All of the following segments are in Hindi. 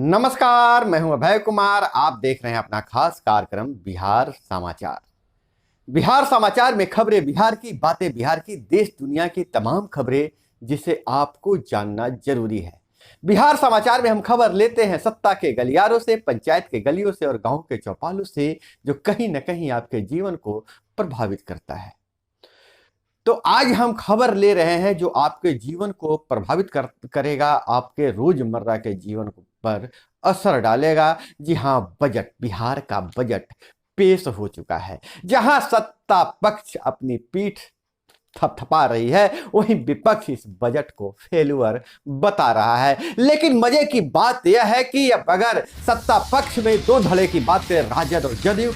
नमस्कार, मैं हूं अभय कुमार। आप देख रहे हैं अपना खास कार्यक्रम बिहार समाचार। बिहार समाचार में खबरें बिहार की, बातें बिहार की, देश दुनिया की तमाम खबरें जिसे आपको जानना जरूरी है। बिहार समाचार में हम खबर लेते हैं सत्ता के गलियारों से, पंचायत के गलियों से और गांव के चौपालों से, जो कहीं ना कहीं आपके जीवन को प्रभावित करता है। तो आज हम खबर ले रहे हैं जो आपके जीवन को प्रभावित करेगा, आपके रोजमर्रा के जीवन पर असर डालेगा। जी हां, बजट, बिहार का बजट पेश हो चुका है। जहां सत्ता पक्ष अपनी पीठ थपथपा रही है, वहीं विपक्ष इस बजट को फेल्यूर बता रहा है। लेकिन मजे की बात यह है कि अब अगर सत्ता पक्ष में दो धड़े की बात करें राजद और जदयू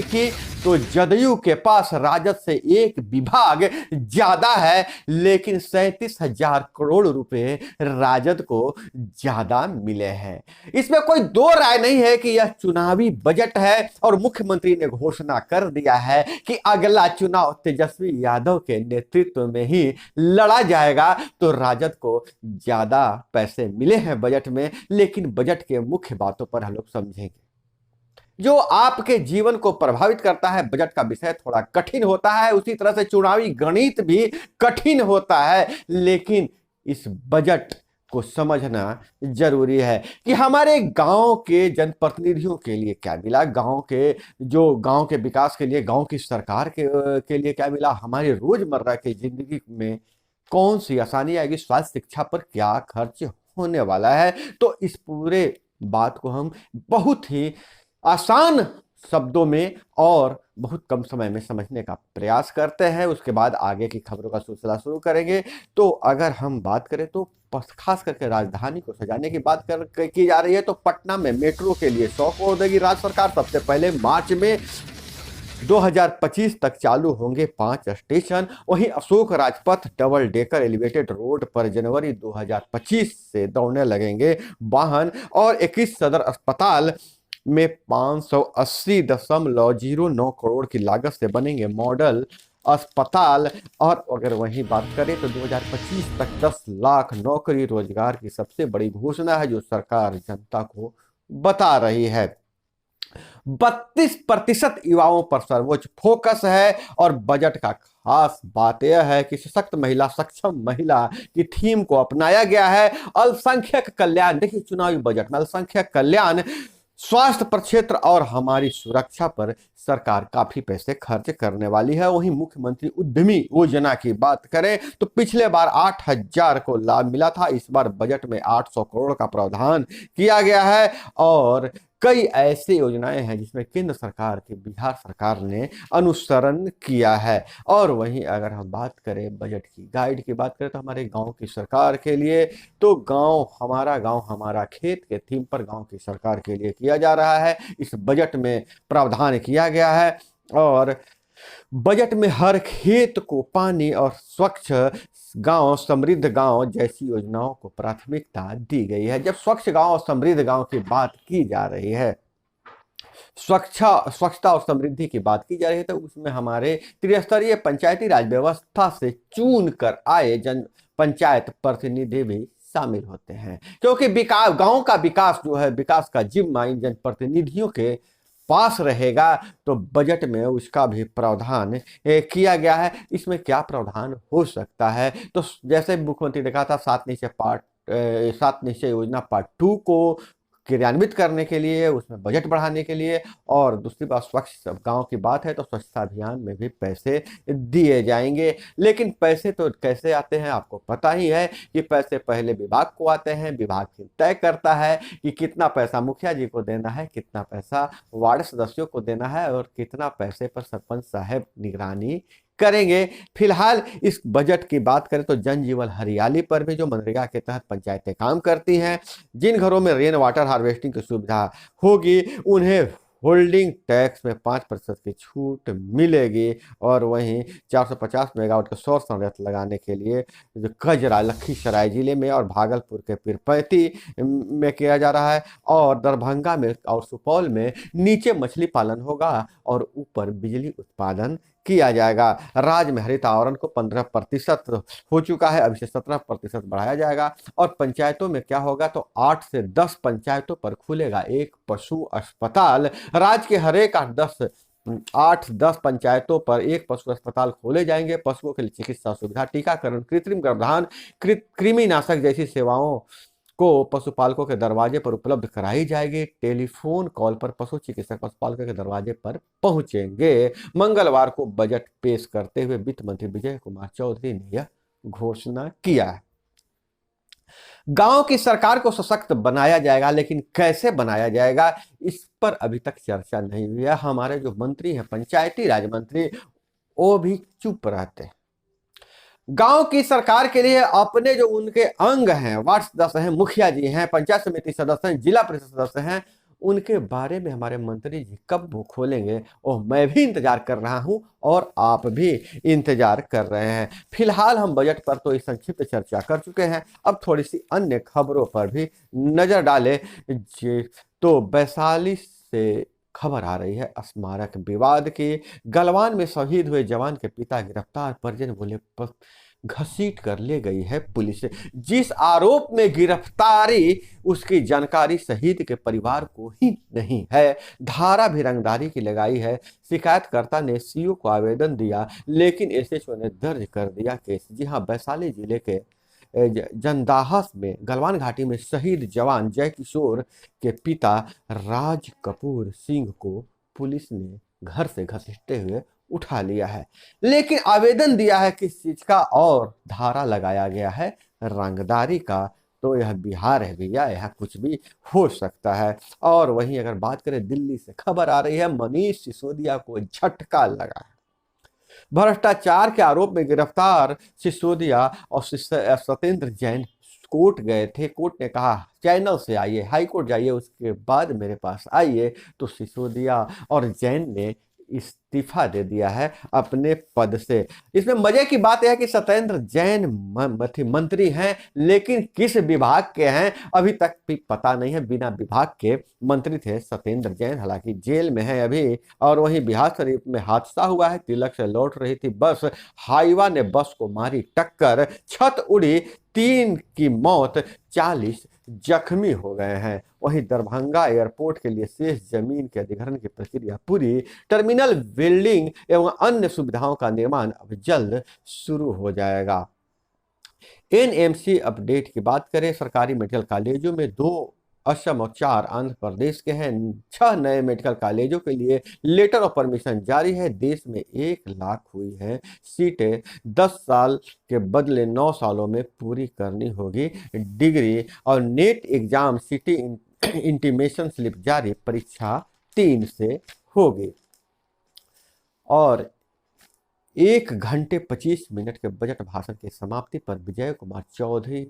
की, तो जदयू के पास राजद से एक विभाग ज्यादा है, लेकिन 37,000 करोड़ रुपए राजद को ज्यादा मिले हैं। इसमें कोई दो राय नहीं है कि यह चुनावी बजट है और मुख्यमंत्री ने घोषणा कर दिया है कि अगला चुनाव तेजस्वी यादव के नेतृत्व में ही लड़ा जाएगा। तो राजद को ज्यादा पैसे मिले हैं बजट में, लेकिन बजट के मुख्य बातों पर हम लोग समझेंगे। जो आपके जीवन को प्रभावित करता है, बजट का विषय थोड़ा कठिन होता है, उसी तरह से चुनावी गणित भी कठिन होता है। लेकिन इस बजट को समझना जरूरी है कि हमारे गांव के जनप्रतिनिधियों के लिए क्या मिला, गांव के विकास के लिए, गांव की सरकार के लिए क्या मिला, हमारी रोजमर्रा की जिंदगी में कौन सी आसानी आएगी, स्वास्थ्य शिक्षा पर क्या खर्च होने वाला है। तो इस पूरे बात को हम बहुत ही आसान शब्दों में और बहुत कम समय में समझने का प्रयास करते हैं। उसके बाद आगे की खबरों का सिलसिला शुरू करेंगे। तो अगर हम बात करें तो खास करके राजधानी को सजाने की बात की जा रही है, तो पटना में मेट्रो के लिए 100 करोड़ देगी राज्य सरकार। सबसे पहले मार्च में 2025 तक चालू होंगे 5 स्टेशन। वहीं Ashok Rajpath double decker elevated road पर जनवरी 2025 से दौड़ने लगेंगे वाहन। और 21 सदर अस्पताल में 580.09 करोड़ की लागत से बनेंगे मॉडल अस्पताल। और अगर वहीं बात करें तो 2025 तक 10 लाख नौकरी रोजगार की सबसे बड़ी घोषणा है जो सरकार जनता को बता रही है। 32% युवाओं पर सर्वोच्च फोकस है। और बजट का खास बात यह है कि सशक्त महिला, सक्षम महिला की थीम को अपनाया गया है। अल्पसंख्यक कल्याण, देखिए चुनावी बजट में अल्पसंख्यक कल्याण, स्वास्थ्य प्रक्षेत्र और हमारी सुरक्षा पर सरकार काफी पैसे खर्च करने वाली है। वहीं मुख्यमंत्री उद्यमी योजना की बात करें तो पिछले बार 8,000 को लाभ मिला था, इस बार बजट में 800 करोड़ का प्रावधान किया गया है। और कई ऐसी योजनाएं हैं जिसमें केंद्र सरकार की बिहार सरकार ने अनुसरण किया है। और वहीं अगर हम बात करें बजट की गाइड की बात करें तो हमारे गांव की सरकार के लिए, तो गांव हमारा खेत के थीम पर गांव की सरकार के लिए किया जा रहा है। इस बजट में प्रावधान किया गया है और बजट में हर खेत को पानी और स्वच्छ गांव, समृद्ध गांव जैसी योजनाओं को प्राथमिकता दी गई है। जब स्वच्छ गांव और समृद्ध गांव की बात की जा रही है, स्वच्छता और समृद्धि की बात की जा रही है, तो उसमें हमारे त्रिस्तरीय पंचायती राज व्यवस्था से चुन कर आए जन पंचायत प्रतिनिधि भी शामिल होते हैं। क्योंकि विकास, गांव का विकास जो है, विकास का जिम्मा इन जनप्रतिनिधियों के पास रहेगा, तो बजट में उसका भी प्रावधान किया गया है। इसमें क्या प्रावधान हो सकता है, तो जैसे मुख्यमंत्री ने कहा था 7 निश्चय योजना पार्ट 2 को क्रियान्वित करने के लिए, उसमें बजट बढ़ाने के लिए। और दूसरी बात, स्वच्छ गांव की बात है तो स्वच्छता अभियान में भी पैसे दिए जाएंगे। लेकिन पैसे तो कैसे आते हैं आपको पता ही है कि पैसे पहले विभाग को आते हैं, विभाग फिर तय करता है कि कितना पैसा मुखिया जी को देना है, कितना पैसा वार्ड सदस्यों को देना है और कितना पैसे पर सरपंच साहब निगरानी करेंगे। फिलहाल इस बजट की बात करें तो जन जीवन हरियाली पर भी, जो मनरेगा के तहत पंचायतें काम करती हैं, जिन घरों में रेन वाटर हार्वेस्टिंग की सुविधा होगी उन्हें होल्डिंग टैक्स में 5% की छूट मिलेगी। और वहीं 450 मेगावाट का सौर संयंत्र लगाने के लिए जो कजरा लखीसराय जिले में और भागलपुर के पीरपैंती में किया जा रहा है। और दरभंगा में और सुपौल में नीचे मछली पालन होगा और ऊपर बिजली उत्पादन किया जाएगा। राज्य में हरित आवरण को 15% हो चुका है, अभी से 17% बढ़ाया जाएगा। और पंचायतों में क्या होगा, तो 8 से 10 पंचायतों पर खुलेगा एक पशु अस्पताल। राज्य के हर एक 8-10 पंचायतों पर एक पशु अस्पताल खोले जाएंगे। पशुओं के लिए चिकित्सा सुविधा, टीकाकरण, कृत्रिम गर्भाधान, कृमिनाशक जैसी सेवाओं को पशुपालकों के दरवाजे पर उपलब्ध कराई जाएगी। टेलीफोन कॉल पर पशु चिकित्सक पशुपालकों के दरवाजे पर पहुंचेंगे। मंगलवार को बजट पेश करते हुए वित्त मंत्री विजय कुमार चौधरी ने यह घोषणा किया है। गांव की सरकार को सशक्त बनाया जाएगा, लेकिन कैसे बनाया जाएगा इस पर अभी तक चर्चा नहीं हुई है। हमारे जो मंत्री हैं, पंचायती राज मंत्री, वो भी चुप रहते हैं। गांव की सरकार के लिए अपने जो उनके अंग हैं, वार्ड सदस्य हैं, मुखिया जी हैं, पंचायत समिति सदस्य हैं, जिला परिषद सदस्य हैं, उनके बारे में हमारे मंत्री जी कब मुंह खोलेंगे, और मैं भी इंतजार कर रहा हूं और आप भी इंतजार कर रहे हैं। फिलहाल हम बजट पर तो इस संक्षिप्त चर्चा कर चुके हैं, अब थोड़ी सी अन्य खबरों पर भी नजर डालें। तो वैशाली से खबर आ रही है स्मारक विवाद की। गलवान में शहीद हुए जवान के पिता गिरफ्तार, परिजन बोले घसीट कर ले गई है पुलिस। जिस आरोप में गिरफ्तारी, उसकी जानकारी शहीद के परिवार को ही नहीं है। धारा भी रंगदारी की लगाई है। शिकायतकर्ता ने सीओ को आवेदन दिया, लेकिन एसएचओ ने दर्ज कर दिया केस। जी हां, वैशाली जिले के जंदाहस में गलवान घाटी में शहीद जवान जय किशोर के पिता राज कपूर सिंह को पुलिस ने घर से घसीटते हुए उठा लिया है, लेकिन आवेदन दिया है किस चीज का, और धारा लगाया गया है रंगदारी का। तो यह बिहार है भैया, यहाँ कुछ भी हो सकता है। और वहीं अगर बात करें, दिल्ली से खबर आ रही है, मनीष सिसोदिया को झटका लगा है। भ्रष्टाचार के आरोप में गिरफ्तार सिसोदिया और सत्येंद्र जैन कोर्ट गए थे। कोर्ट ने कहा चैनल से आइए, हाई कोर्ट जाइए, उसके बाद मेरे पास आइए। तो सिसोदिया और जैन ने इस्तीफा दे दिया है अपने पद से। इसमें मजे की बात यह है कि सत्येंद्र जैन मंत्री हैं, लेकिन किस विभाग के हैं अभी तक भी पता नहीं है। बिना विभाग के मंत्री थे सत्येंद्र जैन, हालांकि जेल में है अभी। और वहीं बिहार शरीफ में हादसा हुआ है, तिलक से लौट रही थी बस, हाईवा ने बस को मारी टक्कर, छत उड़ी, 3 की मौत, 40 जख्मी हो गए हैं। वहीं दरभंगा एयरपोर्ट के लिए शेष जमीन के अधिग्रहण की प्रक्रिया पूरी, टर्मिनल बिल्डिंग एवं अन्य सुविधाओं का निर्माण अब जल्द शुरू हो जाएगा। एनएमसी अपडेट की बात करें, सरकारी मेडिकल कॉलेजों में 2 असम और 4 आंध्र प्रदेश के हैं। 6 नए मेडिकल कॉलेजों के लिए लेटर ऑफ परमिशन जारी है। देश में 1 लाख हुई है सीटें, 10 साल के बदले 9 सालों में पूरी करनी होगी डिग्री। और net exam city intimation slip जारी, परीक्षा 3 से होगी। और 1 घंटे 25 मिनट के बजट भाषण की समाप्ति पर विजय कुमार चौधरी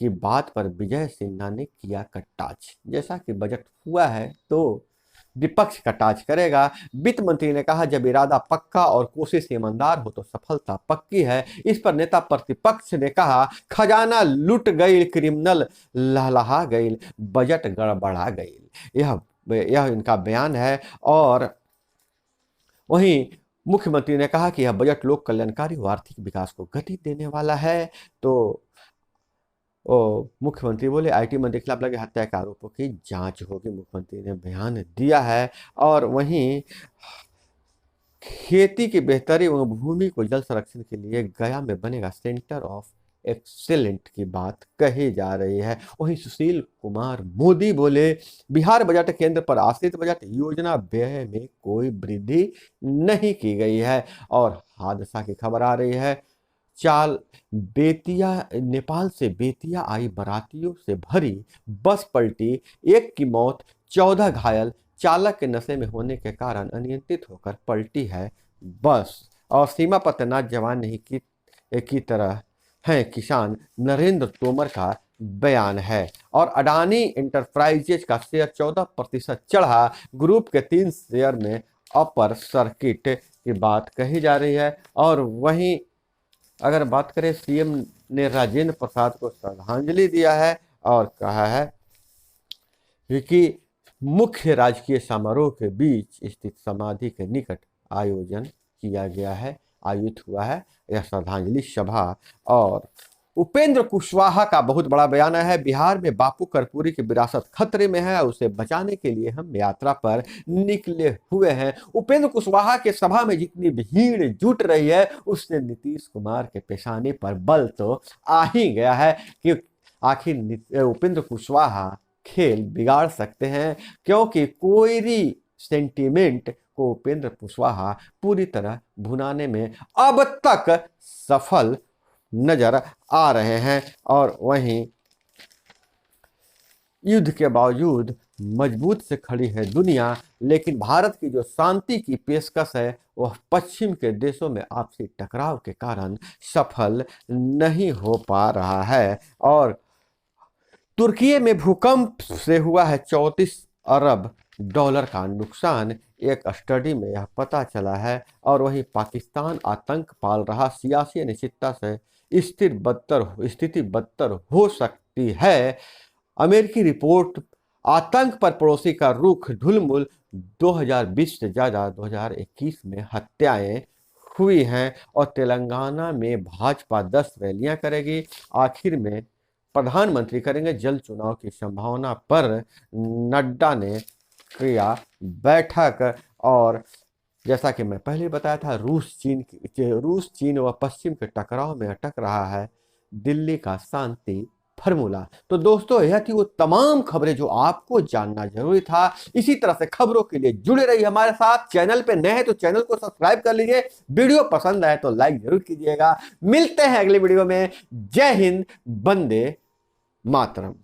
की बात पर विजय सिन्हा ने किया कटाक्ष। जैसा कि बजट हुआ है तो विपक्ष कटाक्ष करेगा। वित्त मंत्री ने कहा जब इरादा पक्का और कोशिश ईमानदार हो तो सफलता पक्की है। इस पर नेता प्रतिपक्ष ने कहा खजाना लूट गई, क्रिमिनल लहलहा गई, बजट गड़बड़ा गई। यह इनका बयान है। और वहीं मुख्यमंत्री ने कहा कि यह बजट लोक कल्याणकारी व आर्थिक विकास को गति देने वाला है। तो मुख्यमंत्री बोले आईटी मंत्री के खिलाफ लगे हत्या के आरोपों की जांच होगी, मुख्यमंत्री ने बयान दिया है। और वहीं खेती की बेहतरी एवं भूमि को जल संरक्षण के लिए गया में बनेगा सेंटर ऑफ एक्सेलेंट की बात कही जा रही है। वहीं सुशील कुमार मोदी बोले बिहार बजट केंद्र पर आश्रित बजट, योजना व्यय में कोई वृद्धि नहीं की गई है। और हादसा की खबर आ रही है, बेतिया, नेपाल से बेतिया आई बारातियों से भरी बस पलटी, 1 की मौत, 14 घायल, चालक के नशे में होने के कारण अनियंत्रित होकर पलटी है बस। और सीमा पर तैनात जवान नहीं की तरह हैं किसान, नरेंद्र तोमर का बयान है। और अडानी इंटरप्राइजेज का शेयर 14% चढ़ा, ग्रुप के 3 शेयर में अपर सर्किट की बात कही जा रही है। और वहीं अगर बात करें, सीएम ने राजेंद्र प्रसाद को श्रद्धांजलि दिया है और कहा है कि मुख्य राजकीय समारोह के बीच स्थित समाधि के निकट आयोजन किया गया है, आयोजित हुआ है यह श्रद्धांजलि सभा। और उपेंद्र कुशवाहा का बहुत बड़ा बयान है, बिहार में बापू कर्पूरी की विरासत खतरे में है, उसे बचाने के लिए हम यात्रा पर निकले हुए हैं। उपेंद्र कुशवाहा के सभा में जितनी भीड़ जुट रही है उससे नीतीश कुमार के पेशानी पर बल तो आ ही गया है कि आखिर उपेंद्र कुशवाहा खेल बिगाड़ सकते हैं, क्योंकि कोयरी सेंटीमेंट को उपेंद्र कुशवाहा पूरी तरह भुनाने में अब तक सफल नजर आ रहे हैं। और वहीं युद्ध के बावजूद मजबूत से खड़ी है दुनिया, लेकिन भारत की जो शांति की पेशकश है वह पश्चिम के देशों में आपसी टकराव के कारण सफल नहीं हो पा रहा है। और तुर्की में भूकंप से हुआ है 34 अरब डॉलर का नुकसान, एक स्टडी में यह पता चला है। और वहीं पाकिस्तान आतंक पाल रहा, सियासी अनिश्चितता से स्थिति बदतर हो सकती है। अमेरिकी रिपोर्ट, आतंक पर पड़ोसी का रुख ढुलमुल, 2020 से ज़्यादा 2021 में हत्याएं हुई हैं। और तेलंगाना में भाजपा 10 रैलियां करेगी, आखिर में प्रधानमंत्री करेंगे जल्द चुनाव की संभावना पर नड्डा ने किया बैठक। और जैसा कि मैं पहले बताया था, रूस चीन व पश्चिम के टकराव में अटक रहा है दिल्ली का शांति फॉर्मूला। तो दोस्तों, यह थी वो तमाम खबरें जो आपको जानना जरूरी था। इसी तरह से खबरों के लिए जुड़े रहिए हमारे साथ। चैनल पे नए हैं तो चैनल को सब्सक्राइब कर लीजिए, वीडियो पसंद आए तो लाइक जरूर कीजिएगा। मिलते हैं अगले वीडियो में। जय हिंद, वंदे मातरम।